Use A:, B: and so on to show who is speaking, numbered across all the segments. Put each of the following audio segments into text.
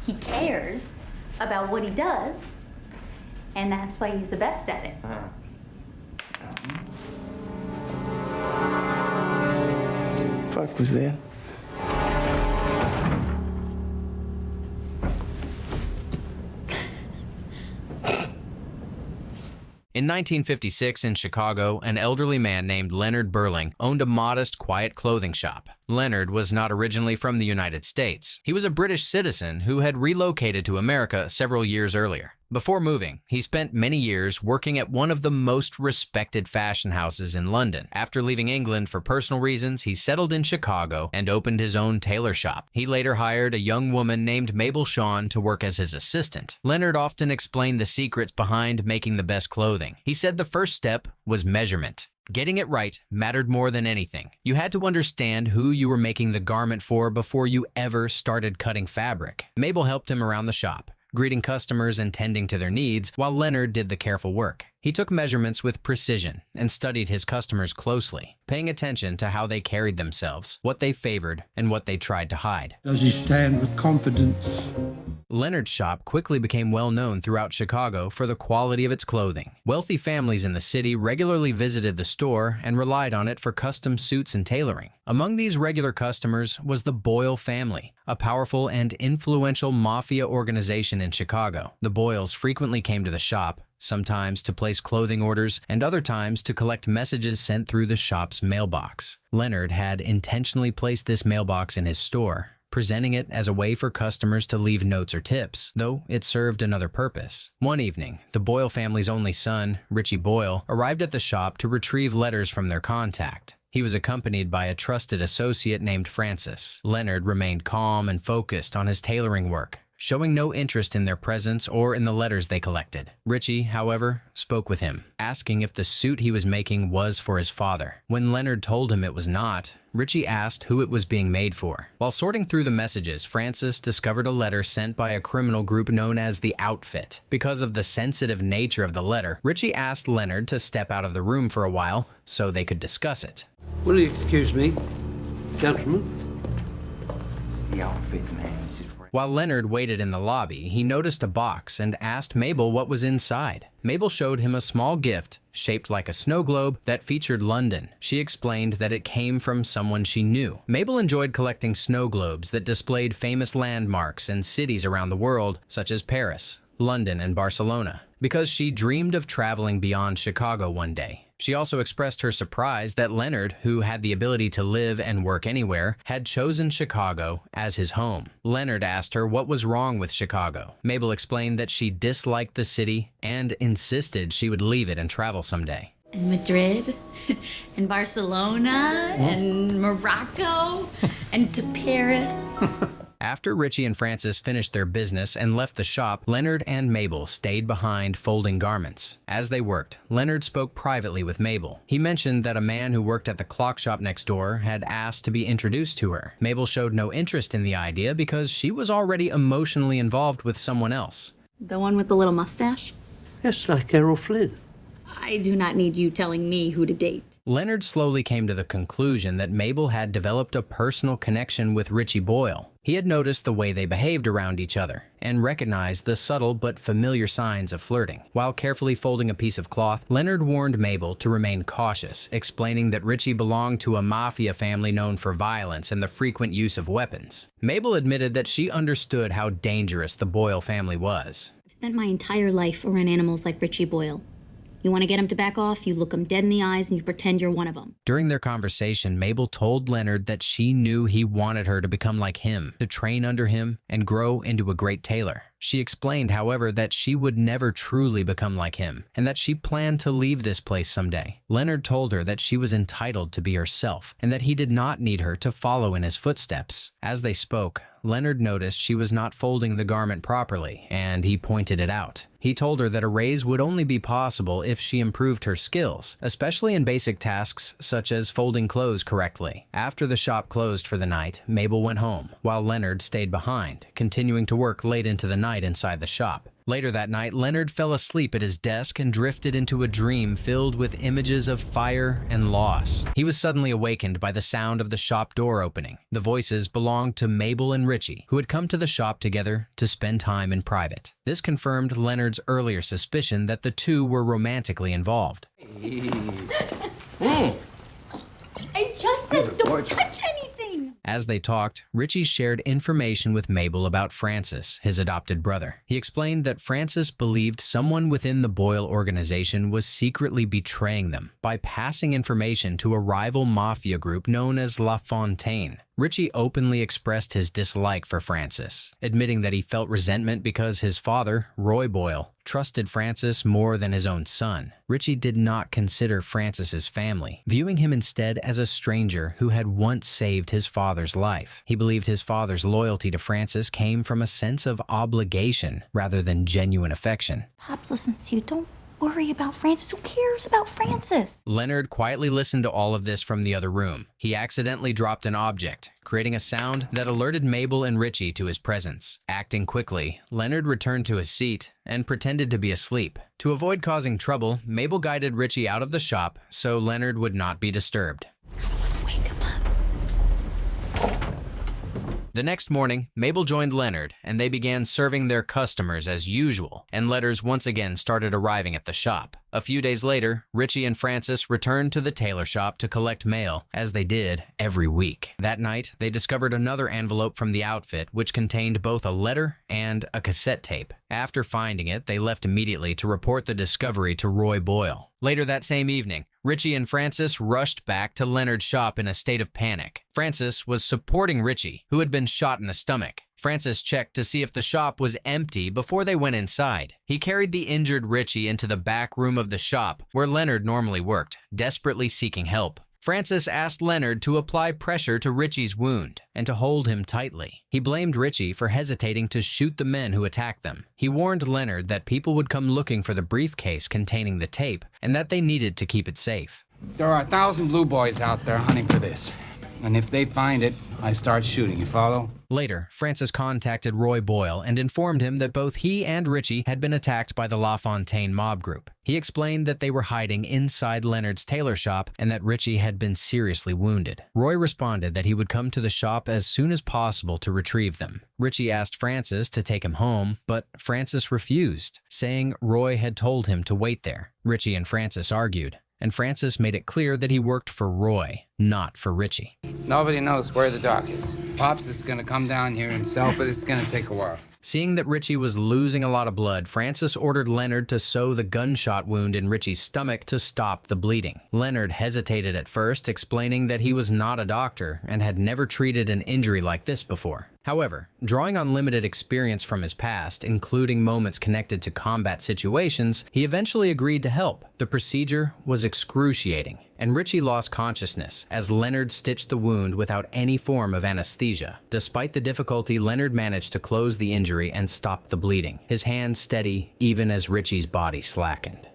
A: He cares about what he does, and that's why he's the best at it.
B: Fuck was that?
C: In 1956 in Chicago, an elderly man named Leonard Burling owned a modest, quiet clothing shop. Leonard was not originally from the United States. He was a British citizen who had relocated to America several years earlier. Before moving, he spent many years working at one of the most respected fashion houses in London. After leaving England for personal reasons, he settled in Chicago and opened his own tailor shop. He later hired a young woman named Mabel Shawn to work as his assistant. Leonard often explained the secrets behind making the best clothing. He said the first step was measurement. Getting it right mattered more than anything. You had to understand who you were making the garment for before you ever started cutting fabric. Mabel helped him around the shop, greeting customers and tending to their needs, while Leonard did the careful work. He took measurements with precision and studied his customers closely, paying attention to how they carried themselves, what they favored, and what they tried to hide.
D: Does he stand with confidence?
C: Leonard's shop quickly became well known throughout Chicago for the quality of its clothing. Wealthy families in the city regularly visited the store and relied on it for custom suits and tailoring. Among these regular customers was the Boyle family, a powerful and influential mafia organization in Chicago. The Boyles frequently came to the shop, sometimes to place clothing orders and other times to collect messages sent through the shop's mailbox. Leonard had intentionally placed this mailbox in his store, presenting it as a way for customers to leave notes or tips, though it served another purpose. One evening, the Boyle family's only son, Richie Boyle, arrived at the shop to retrieve letters from their contact. He was accompanied by a trusted associate named Francis. Leonard remained calm and focused on his tailoring work, showing no interest in their presence or in the letters they collected. Richie, however, spoke with him, asking if the suit he was making was for his father. When Leonard told him it was not, Richie asked who it was being made for. While sorting through the messages, Francis discovered a letter sent by a criminal group known as the Outfit. Because of the sensitive nature of the letter, Richie asked Leonard to step out of the room for a while so they could discuss it.
D: Will you excuse me, gentlemen?
B: The Outfit, man.
C: While Leonard waited in the lobby, he noticed a box and asked Mabel what was inside. Mabel showed him a small gift shaped like a snow globe that featured London. She explained that it came from someone she knew. Mabel enjoyed collecting snow globes that displayed famous landmarks and cities around the world, such as Paris, London, and Barcelona, because she dreamed of traveling beyond Chicago one day. She also expressed her surprise that Leonard, who had the ability to live and work anywhere, had chosen Chicago as his home. Leonard asked her what was wrong with Chicago. Mabel explained that she disliked the city and insisted she would leave it and travel someday.
A: And Madrid, and Barcelona, and Morocco, and to Paris.
C: After Richie and Francis finished their business and left the shop, Leonard and Mabel stayed behind folding garments. As they worked, Leonard spoke privately with Mabel. He mentioned that a man who worked at the clock shop next door had asked to be introduced to her. Mabel showed no interest in the idea because she was already emotionally involved with someone else.
A: The one with the little mustache?
D: Yes, like Errol Flynn.
A: I do not need you telling me who to date.
C: Leonard slowly came to the conclusion that Mabel had developed a personal connection with Richie Boyle. He had noticed the way they behaved around each other and recognized the subtle but familiar signs of flirting. While carefully folding a piece of cloth, Leonard warned Mabel to remain cautious, explaining that Richie belonged to a mafia family known for violence and the frequent use of weapons. Mabel admitted that she understood how dangerous the Boyle family was.
A: I've spent my entire life around animals like Richie Boyle. You want to get him to back off, you look him dead in the eyes and you pretend you're one of them.
C: During their conversation, Mabel told Leonard that she knew he wanted her to become like him, to train under him and grow into a great tailor. She explained, however, that she would never truly become like him and that she planned to leave this place someday. Leonard told her that she was entitled to be herself and that he did not need her to follow in his footsteps. As they spoke, Leonard noticed she was not folding the garment properly, and he pointed it out. He told her that a raise would only be possible if she improved her skills, especially in basic tasks such as folding clothes correctly. After the shop closed for the night, Mabel went home, while Leonard stayed behind, continuing to work late into the night inside the shop. Later that night, Leonard fell asleep at his desk and drifted into a dream filled with images of fire and loss. He was suddenly awakened by the sound of the shop door opening. The voices belonged to Mabel and Richie, who had come to the shop together to spend time in private. This confirmed Leonard's earlier suspicion that the two were romantically involved.
A: I just said don't touch anything!
C: As they talked, Richie shared information with Mabel about Francis, his adopted brother. He explained that Francis believed someone within the Boyle organization was secretly betraying them by passing information to a rival mafia group known as La Fontaine. Richie openly expressed his dislike for Francis, admitting that he felt resentment because his father, Roy Boyle, trusted Francis more than his own son. Richie did not consider Francis's family, viewing him instead as a stranger who had once saved his father's life. He believed his father's loyalty to Francis came from a sense of obligation rather than genuine affection.
A: Pops listens to you. Don't worry about Francis. Who cares about Francis?
C: Leonard quietly listened to all of this from the other room. He accidentally dropped an object, creating a sound that alerted Mabel and Richie to his presence. Acting quickly, Leonard returned to his seat and pretended to be asleep. To avoid causing trouble, Mabel guided Richie out of the shop so Leonard would not be disturbed.
A: I don't want to wake him up.
C: The next morning, Mabel joined Leonard, and they began serving their customers as usual, and letters once again started arriving at the shop. A few days later, Richie and Francis returned to the Tailor shop to collect mail, as they did every week. That night, they discovered another envelope from the outfit, which contained both a letter and a cassette tape. After finding it, they left immediately to report the discovery to Roy Boyle. Later that same evening, Richie and Francis rushed back to Leonard's shop in a state of panic. Francis was supporting Richie, who had been shot in the stomach. Francis checked to see if the shop was empty before they went inside. He carried the injured Richie into the back room of the shop, where Leonard normally worked, desperately seeking help. Francis asked Leonard to apply pressure to Richie's wound and to hold him tightly. He blamed Richie for hesitating to shoot the men who attacked them. He warned Leonard that people would come looking for the briefcase containing the tape and that they needed to keep it safe.
E: There are 1,000 blue boys out there hunting for this. And if they find it, I start shooting. You follow?
C: Later, Francis contacted Roy Boyle and informed him that both he and Richie had been attacked by the La Fontaine mob group. He explained that they were hiding inside Leonard's tailor shop and that Richie had been seriously wounded. Roy responded that he would come to the shop as soon as possible to retrieve them. Richie asked Francis to take him home, but Francis refused, saying Roy had told him to wait there. Richie and Francis argued, and Francis made it clear that he worked for Roy, not for Richie.
E: Nobody knows where the dock is. Pops is gonna come down here himself, but it's gonna take a while.
C: Seeing that Richie was losing a lot of blood, Francis ordered Leonard to sew the gunshot wound in Richie's stomach to stop the bleeding. Leonard hesitated at first, explaining that he was not a doctor and had never treated an injury like this before. However, drawing on limited experience from his past, including moments connected to combat situations, he eventually agreed to help. The procedure was excruciating, and Richie lost consciousness as Leonard stitched the wound without any form of anesthesia. Despite the difficulty, Leonard managed to close the injury and stop the bleeding, his hands steady even as Richie's body slackened.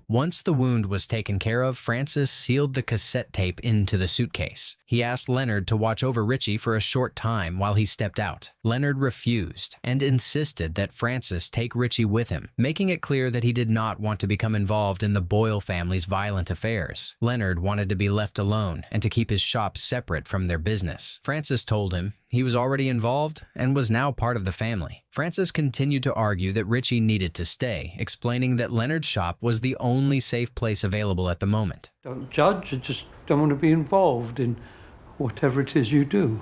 C: Once the wound was taken care of, Francis sealed the cassette tape into the suitcase. He asked Leonard to watch over Richie for a short time while he stepped out. Leonard refused and insisted that Francis take Richie with him, making it clear that he did not want to become involved in the Boyle family's violent affairs. Leonard wanted to be left alone and to keep his shop separate from their business. Francis told him he was already involved and was now part of the family. Francis continued to argue that Richie needed to stay, explaining that Leonard's shop was the only safe place available at the moment.
D: Don't judge, I just don't want to be involved in whatever it is you do.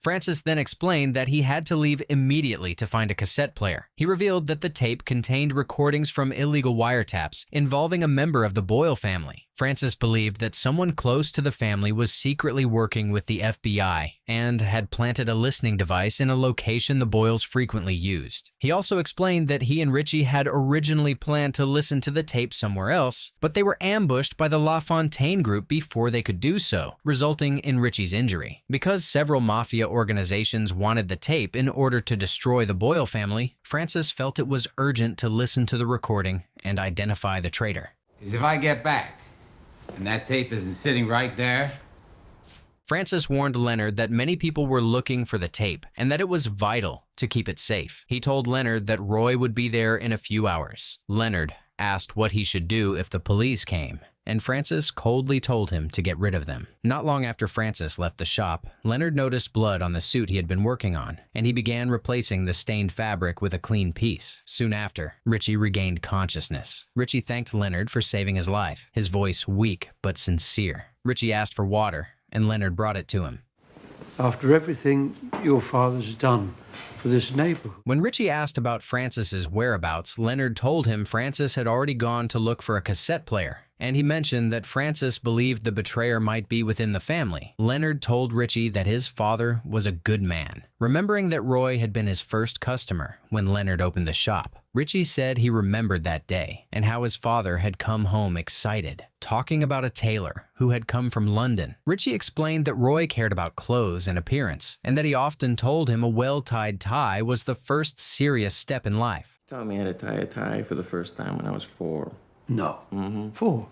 C: Francis then explained that he had to leave immediately to find a cassette player. He revealed that the tape contained recordings from illegal wiretaps involving a member of the Boyle family. Francis believed that someone close to the family was secretly working with the FBI and had planted a listening device in a location the Boyles frequently used. He also explained that he and Richie had originally planned to listen to the tape somewhere else, but they were ambushed by the La Fontaine group before they could do so, resulting in Richie's injury. Because several mafia organizations wanted the tape in order to destroy the Boyle family, Francis felt it was urgent to listen to the recording and identify the traitor.
E: Because if I get back, and that tape isn't sitting right there,
C: Francis warned Leonard that many people were looking for the tape and that it was vital to keep it safe. He told Leonard that Roy would be there in a few hours. Leonard asked what he should do if the police came, and Francis coldly told him to get rid of them. Not long after Francis left the shop, Leonard noticed blood on the suit he had been working on, and he began replacing the stained fabric with a clean piece. Soon after, Richie regained consciousness. Richie thanked Leonard for saving his life, his voice weak but sincere. Richie asked for water, and Leonard brought it to him.
D: After everything your father's done for this neighborhood.
C: When Richie asked about Francis's whereabouts, Leonard told him Francis had already gone to look for a cassette player, and he mentioned that Francis believed the betrayer might be within the family. Leonard told Richie that his father was a good man. Remembering that Roy had been his first customer when Leonard opened the shop, Richie said he remembered that day and how his father had come home excited, talking about a tailor who had come from London. Richie explained that Roy cared about clothes and appearance, and that he often told him a well-tied tie was the first serious step in life.
B: Taught me how to tie a tie for the first time when I was 4.
D: No. 4.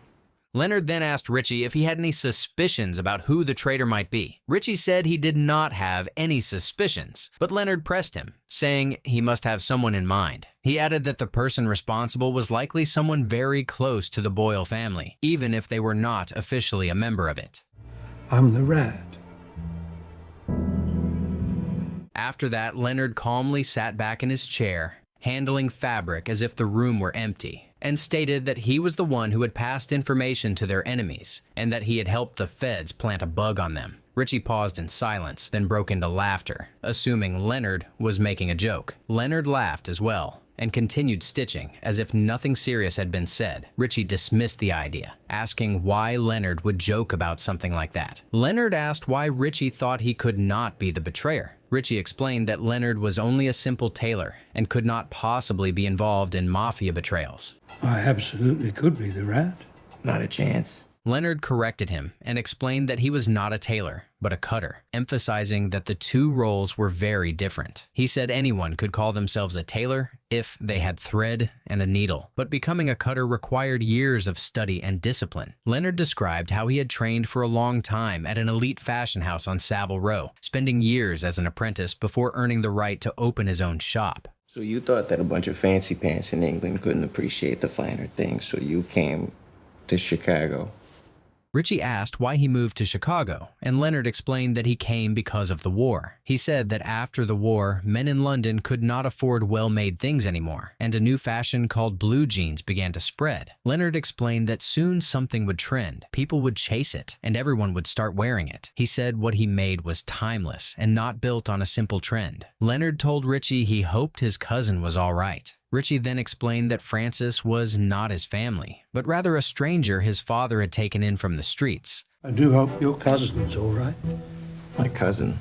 C: Leonard then asked Richie if he had any suspicions about who the traitor might be. Richie said he did not have any suspicions, but Leonard pressed him, saying he must have someone in mind. He added that the person responsible was likely someone very close to the Boyle family, even if they were not officially a member of it.
D: I'm the rat.
C: After that, Leonard calmly sat back in his chair, handling fabric as if the room were empty, and stated that he was the one who had passed information to their enemies and that he had helped the feds plant a bug on them. Richie paused in silence, then broke into laughter, assuming Leonard was making a joke. Leonard laughed as well and continued stitching as if nothing serious had been said. Richie dismissed the idea, asking why Leonard would joke about something like that. Leonard asked why Richie thought he could not be the betrayer. Richie explained that Leonard was only a simple tailor and could not possibly be involved in mafia betrayals.
D: I absolutely could be the rat.
B: Not a chance.
C: Leonard corrected him and explained that he was not a tailor, but a cutter, emphasizing that the two roles were very different. He said anyone could call themselves a tailor if they had thread and a needle, but becoming a cutter required years of study and discipline. Leonard described how he had trained for a long time at an elite fashion house on Savile Row, spending years as an apprentice before earning the right to open his own shop.
B: So you thought that a bunch of fancy pants in England couldn't appreciate the finer things, so you came to Chicago.
C: Richie asked why he moved to Chicago, and Leonard explained that he came because of the war. He said that after the war, men in London could not afford well-made things anymore, and a new fashion called blue jeans began to spread. Leonard explained that soon something would trend, people would chase it, and everyone would start wearing it. He said what he made was timeless and not built on a simple trend. Leonard told Richie he hoped his cousin was all right. Richie then explained that Francis was not his family, but rather a stranger his father had taken in from the streets.
D: I do hope your cousin's all right.
B: My cousin.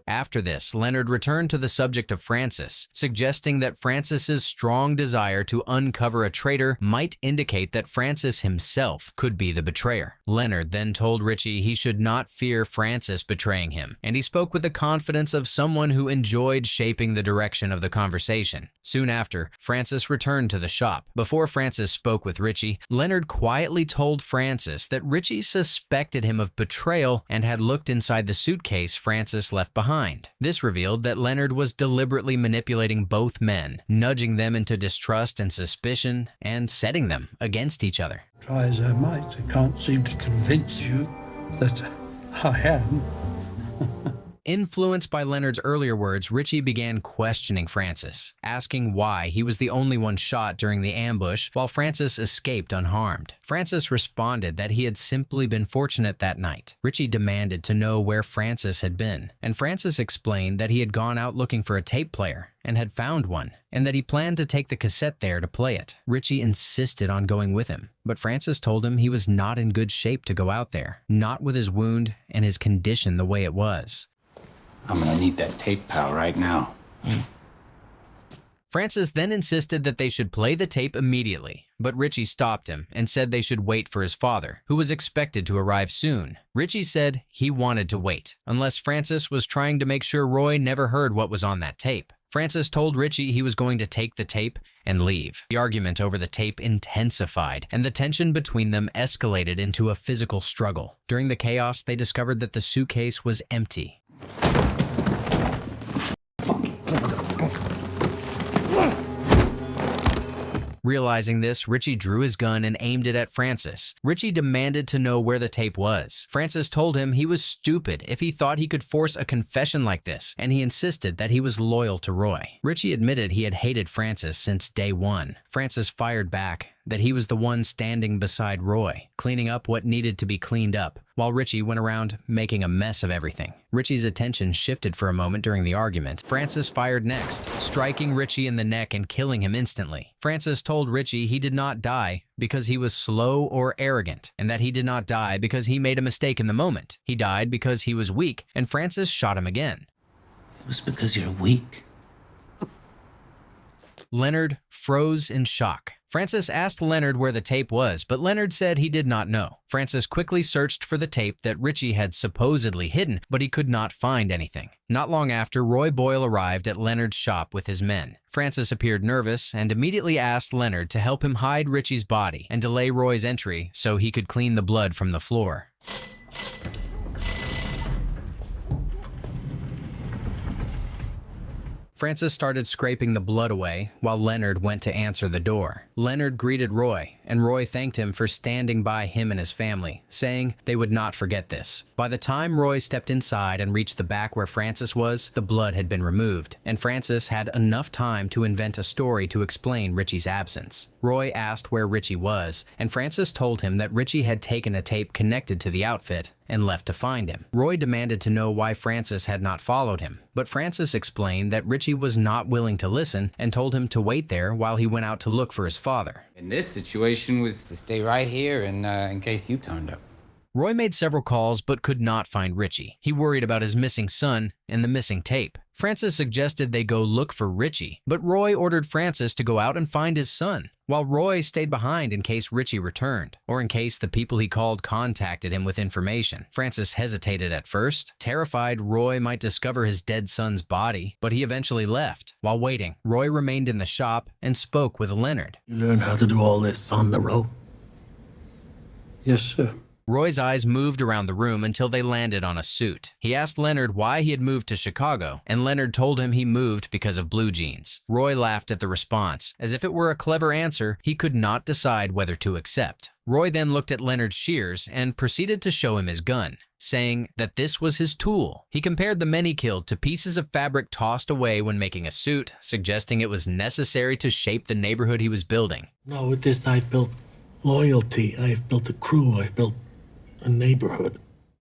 C: After this, Leonard returned to the subject of Francis, suggesting that Francis's strong desire to uncover a traitor might indicate that Francis himself could be the betrayer. Leonard then told Richie he should not fear Francis betraying him, and he spoke with the confidence of someone who enjoyed shaping the direction of the conversation. Soon after, Francis returned to the shop. Before Francis spoke with Richie, Leonard quietly told Francis that Richie suspected him of betrayal and had looked inside the suitcase Francis left behind. This revealed that Leonard was deliberately manipulating both men, nudging them into distrust and suspicion, and setting them against each other.
D: Try as I might, I can't seem to convince you that I am.
C: Influenced by Leonard's earlier words, Richie began questioning Francis, asking why he was the only one shot during the ambush while Francis escaped unharmed. Francis responded that he had simply been fortunate that night. Richie demanded to know where Francis had been, and Francis explained that he had gone out looking for a tape player and had found one, and that he planned to take the cassette there to play it. Richie insisted on going with him, but Francis told him he was not in good shape to go out there, not with his wound and his condition the way it was.
E: I'm gonna need that tape, pal, right now.
C: Francis then insisted that they should play the tape immediately, but Richie stopped him and said they should wait for his father, who was expected to arrive soon. Richie said he wanted to wait, unless Francis was trying to make sure Roy never heard what was on that tape. Francis told Richie he was going to take the tape and leave. The argument over the tape intensified, and the tension between them escalated into a physical struggle. During the chaos, they discovered that the suitcase was empty. Realizing this, Richie drew his gun and aimed it at Francis. Richie demanded to know where the tape was. Francis told him he was stupid if he thought he could force a confession like this, and he insisted that he was loyal to Roy. Richie admitted he had hated Francis since day one. Francis fired back that he was the one standing beside Roy, cleaning up what needed to be cleaned up, while Richie went around making a mess of everything. Richie's attention shifted for a moment during the argument. Francis fired next, striking Richie in the neck and killing him instantly. Francis told Richie he did not die because he was slow or arrogant, and that he did not die because he made a mistake in the moment. He died because he was weak, and Francis shot him again.
F: It was because you're weak.
C: Leonard froze in shock. Francis asked Leonard where the tape was, but Leonard said he did not know. Francis quickly searched for the tape that Richie had supposedly hidden, but he could not find anything. Not long after, Roy Boyle arrived at Leonard's shop with his men. Francis appeared nervous and immediately asked Leonard to help him hide Richie's body and delay Roy's entry so he could clean the blood from the floor. Francis started scraping the blood away while Leonard went to answer the door. Leonard greeted Roy, and Roy thanked him for standing by him and his family, saying they would not forget this. By the time Roy stepped inside and reached the back where Francis was, the blood had been removed, and Francis had enough time to invent a story to explain Richie's absence. Roy asked where Richie was, and Francis told him that Richie had taken a tape connected to the outfit and left to find him. Roy demanded to know why Francis had not followed him, but Francis explained that Richie was not willing to listen and told him to wait there while he went out to look for his father.
E: In this situation was to stay right here and in case you turned up.
C: Roy made several calls but could not find Richie. He worried about his missing son and the missing tape. Francis suggested they go look for Richie, but Roy ordered Francis to go out and find his son, while Roy stayed behind in case Richie returned, or in case the people he called contacted him with information. Francis hesitated at first, terrified Roy might discover his dead son's body, but he eventually left. While waiting, Roy remained in the shop and spoke with Leonard.
F: You learn how to do all this on the road?
D: Yes, sir.
C: Roy's eyes moved around the room until they landed on a suit. He asked Leonard why he had moved to Chicago, and Leonard told him he moved because of blue jeans. Roy laughed at the response. As if it were a clever answer, he could not decide whether to accept. Roy then looked at Leonard's shears and proceeded to show him his gun, saying that this was his tool. He compared the men he killed to pieces of fabric tossed away when making a suit, suggesting it was necessary to shape the neighborhood he was building.
F: No, with this I've built loyalty, I've built a crew, I've built a neighborhood.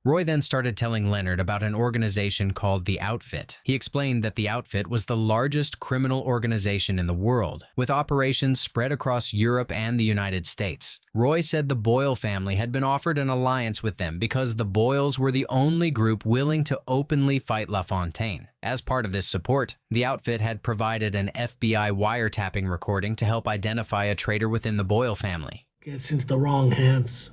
C: Roy then started telling Leonard about an organization called The Outfit. He explained that The Outfit was the largest criminal organization in the world, with operations spread across Europe and the United States. Roy said the Boyle family had been offered an alliance with them because the Boyles were the only group willing to openly fight LaFontaine. As part of this support, The Outfit had provided an FBI wiretapping recording to help identify a traitor within the Boyle family.
F: Gets into the wrong hands,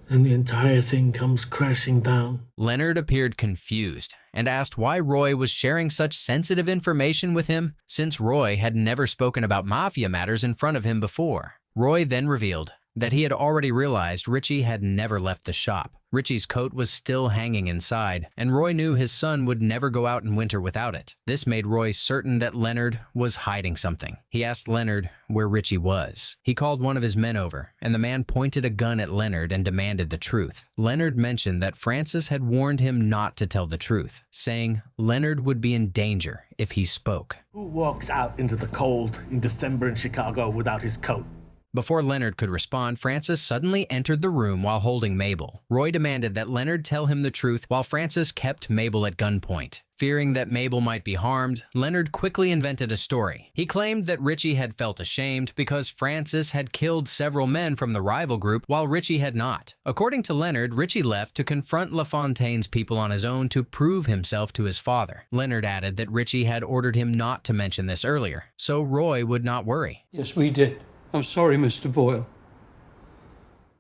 F: and the entire thing comes crashing down.
C: Leonard appeared confused and asked why Roy was sharing such sensitive information with him, since Roy had never spoken about mafia matters in front of him before. Roy then revealed that he had already realized Richie had never left the shop. Richie's coat was still hanging inside, and Roy knew his son would never go out in winter without it. This made Roy certain that Leonard was hiding something. He asked Leonard where Richie was. He called one of his men over, and the man pointed a gun at Leonard and demanded the truth. Leonard mentioned that Francis had warned him not to tell the truth, saying Leonard would be in danger if he spoke.
G: Who walks out into the cold in December in Chicago without his coat?
C: Before Leonard could respond, Francis suddenly entered the room while holding Mabel. Roy demanded that Leonard tell him the truth while Francis kept Mabel at gunpoint. Fearing that Mabel might be harmed, Leonard quickly invented a story. He claimed that Richie had felt ashamed because Francis had killed several men from the rival group while Richie had not. According to Leonard, Richie left to confront LaFontaine's people on his own to prove himself to his father. Leonard added that Richie had ordered him not to mention this earlier, so Roy would not worry.
D: Yes, we did. I'm sorry, Mr. Boyle.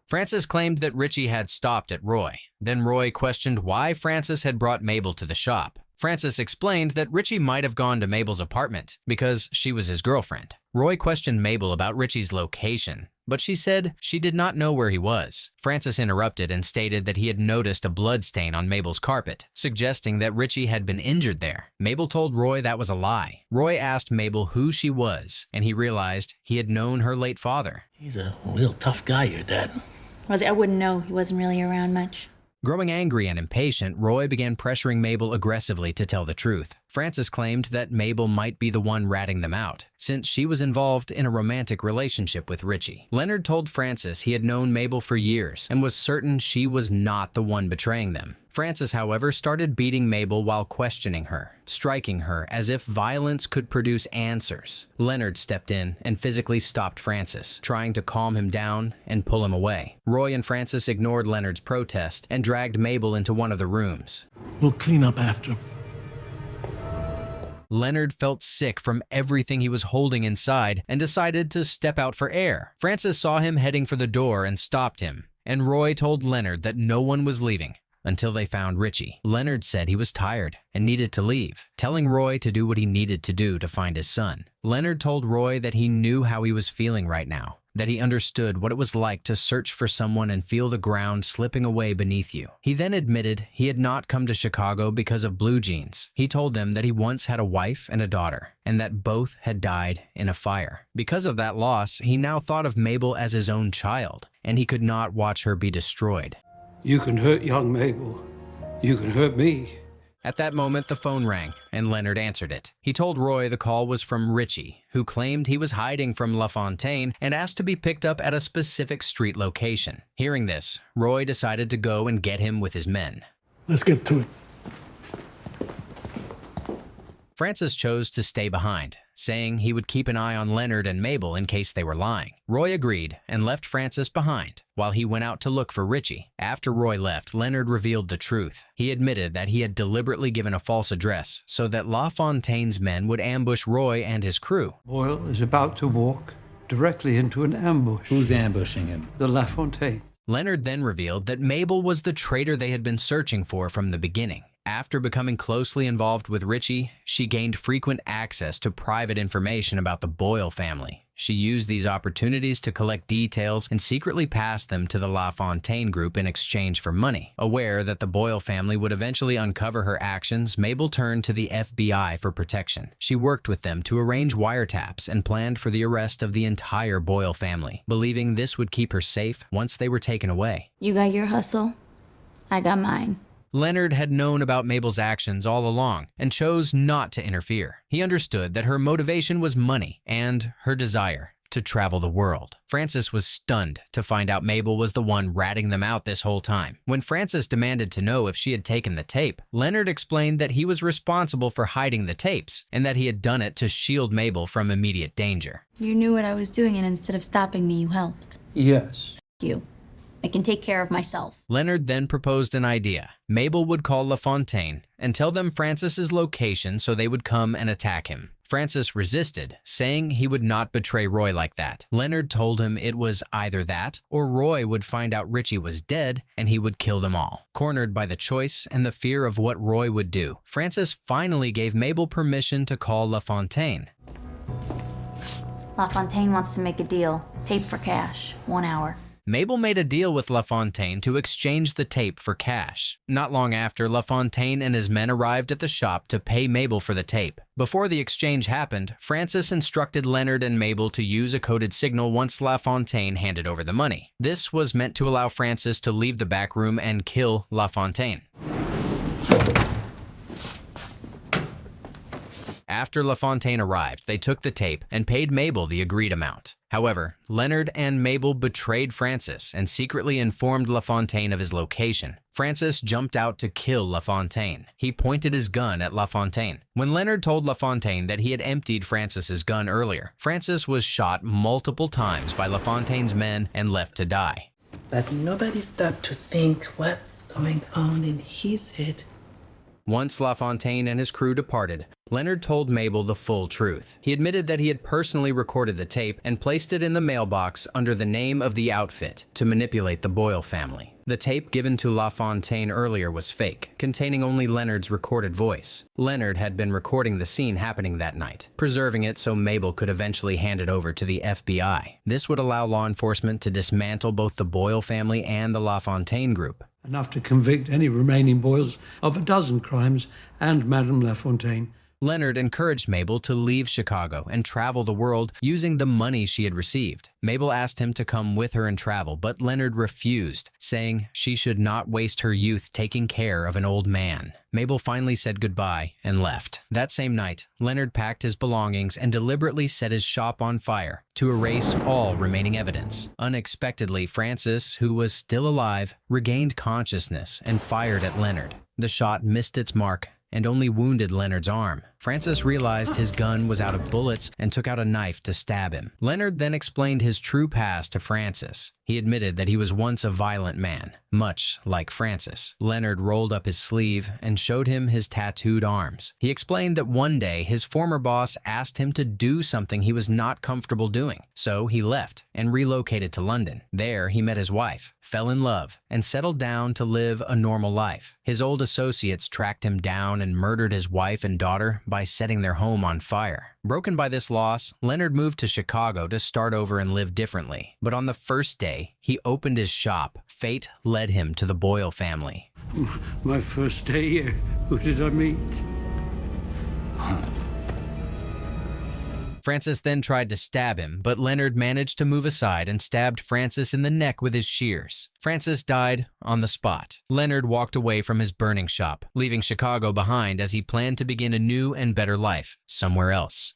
C: Francis claimed that Richie had stopped at Roy. Then Roy questioned why Francis had brought Mabel to the shop. Francis explained that Richie might have gone to Mabel's apartment because she was his girlfriend. Roy questioned Mabel about Richie's location, but she said she did not know where he was. Francis interrupted and stated that he had noticed a blood stain on Mabel's carpet, suggesting that Richie had been injured there. Mabel told Roy that was a lie. Roy asked Mabel who she was, and he realized he had known her late father.
F: He's a real tough guy, your dad.
A: I wouldn't know. He wasn't really around much.
C: Growing angry and impatient, Roy began pressuring Mabel aggressively to tell the truth. Francis claimed that Mabel might be the one ratting them out, since she was involved in a romantic relationship with Richie. Leonard told Francis he had known Mabel for years and was certain she was not the one betraying them. Francis, however, started beating Mabel while questioning her, striking her as if violence could produce answers. Leonard stepped in and physically stopped Francis, trying to calm him down and pull him away. Roy and Francis ignored Leonard's protest and dragged Mabel into one of the rooms.
F: We'll clean up after.
C: Leonard felt sick from everything he was holding inside and decided to step out for air. Francis saw him heading for the door and stopped him, and Roy told Leonard that no one was leaving until they found Richie. Leonard said he was tired and needed to leave, telling Roy to do what he needed to do to find his son. Leonard told Roy that he knew how he was feeling right now, that he understood what it was like to search for someone and feel the ground slipping away beneath you. He then admitted he had not come to Chicago because of blue jeans. He told them that he once had a wife and a daughter, and that both had died in a fire. Because of that loss, he now thought of Mabel as his own child, and he could not watch her be destroyed.
D: You can hurt young Mabel. You can hurt me.
C: At that moment, the phone rang, and Leonard answered it. He told Roy the call was from Richie, who claimed he was hiding from LaFontaine and asked to be picked up at a specific street location. Hearing this, Roy decided to go and get him with his men.
F: Let's get to it.
C: Francis chose to stay behind, saying he would keep an eye on Leonard and Mabel in case they were lying. Roy agreed and left Francis behind while he went out to look for Richie. After Roy left, Leonard revealed the truth. He admitted that he had deliberately given a false address so that LaFontaine's men would ambush Roy and his crew.
D: Boyle is about to walk directly into an ambush.
E: Who's ambushing him?
D: The LaFontaine.
C: Leonard then revealed that Mabel was the traitor they had been searching for from the beginning. After becoming closely involved with Richie, she gained frequent access to private information about the Boyle family. She used these opportunities to collect details and secretly pass them to the LaFontaine group in exchange for money. Aware that the Boyle family would eventually uncover her actions, Mabel turned to the FBI for protection. She worked with them to arrange wiretaps and planned for the arrest of the entire Boyle family, believing this would keep her safe once they were taken away.
A: You got your hustle. I got mine.
C: Leonard had known about Mabel's actions all along and chose not to interfere. He understood that her motivation was money and her desire to travel the world. Francis was stunned to find out Mabel was the one ratting them out this whole time. When Francis demanded to know if she had taken the tape, Leonard explained that he was responsible for hiding the tapes and that he had done it to shield Mabel from immediate danger.
A: You knew what I was doing, and instead of stopping me, you helped.
D: Yes.
A: You. I can take care of myself.
C: Leonard then proposed an idea. Mabel would call LaFontaine and tell them Francis's location so they would come and attack him. Francis resisted, saying he would not betray Roy like that. Leonard told him it was either that or Roy would find out Richie was dead and he would kill them all. Cornered by the choice and the fear of what Roy would do, Francis finally gave Mabel permission to call LaFontaine.
A: LaFontaine wants to make a deal. Tape for cash. 1 hour.
C: Mabel made a deal with LaFontaine to exchange the tape for cash. Not long after, LaFontaine and his men arrived at the shop to pay Mabel for the tape. Before the exchange happened, Francis instructed Leonard and Mabel to use a coded signal once LaFontaine handed over the money. This was meant to allow Francis to leave the back room and kill LaFontaine. After LaFontaine arrived, they took the tape and paid Mabel the agreed amount. However, Leonard and Mabel betrayed Francis and secretly informed LaFontaine of his location. Francis jumped out to kill LaFontaine. He pointed his gun at LaFontaine. When Leonard told LaFontaine that he had emptied Francis's gun earlier, Francis was shot multiple times by LaFontaine's men and left to die.
H: But nobody stopped to think what's going on in his head.
C: Once LaFontaine and his crew departed, Leonard told Mabel the full truth. He admitted that he had personally recorded the tape and placed it in the mailbox under the name of the outfit to manipulate the Boyle family. The tape given to LaFontaine earlier was fake, containing only Leonard's recorded voice. Leonard had been recording the scene happening that night, preserving it so Mabel could eventually hand it over to the FBI. This would allow law enforcement to dismantle both the Boyle family and the LaFontaine group.
D: Enough to convict any remaining Boyles of a dozen crimes and Madame LaFontaine.
C: Leonard encouraged Mabel to leave Chicago and travel the world using the money she had received. Mabel asked him to come with her and travel, but Leonard refused, saying she should not waste her youth taking care of an old man. Mabel finally said goodbye and left. That same night, Leonard packed his belongings and deliberately set his shop on fire to erase all remaining evidence. Unexpectedly, Frances, who was still alive, regained consciousness and fired at Leonard. The shot missed its mark and only wounded Leonard's arm. Francis realized his gun was out of bullets and took out a knife to stab him. Leonard then explained his true past to Francis. He admitted that he was once a violent man, much like Francis. Leonard rolled up his sleeve and showed him his tattooed arms. He explained that one day his former boss asked him to do something he was not comfortable doing, so he left and relocated to London. There, he met his wife, fell in love, and settled down to live a normal life. His old associates tracked him down and murdered his wife and daughter by setting their home on fire. Broken by this loss, Leonard moved to Chicago to start over and live differently. But on the first day he opened his shop, fate led him to the Boyle family.
D: My first day here, who did I meet?
C: Francis then tried to stab him, but Leonard managed to move aside and stabbed Francis in the neck with his shears. Francis died on the spot. Leonard walked away from his burning shop, leaving Chicago behind as he planned to begin a new and better life somewhere else.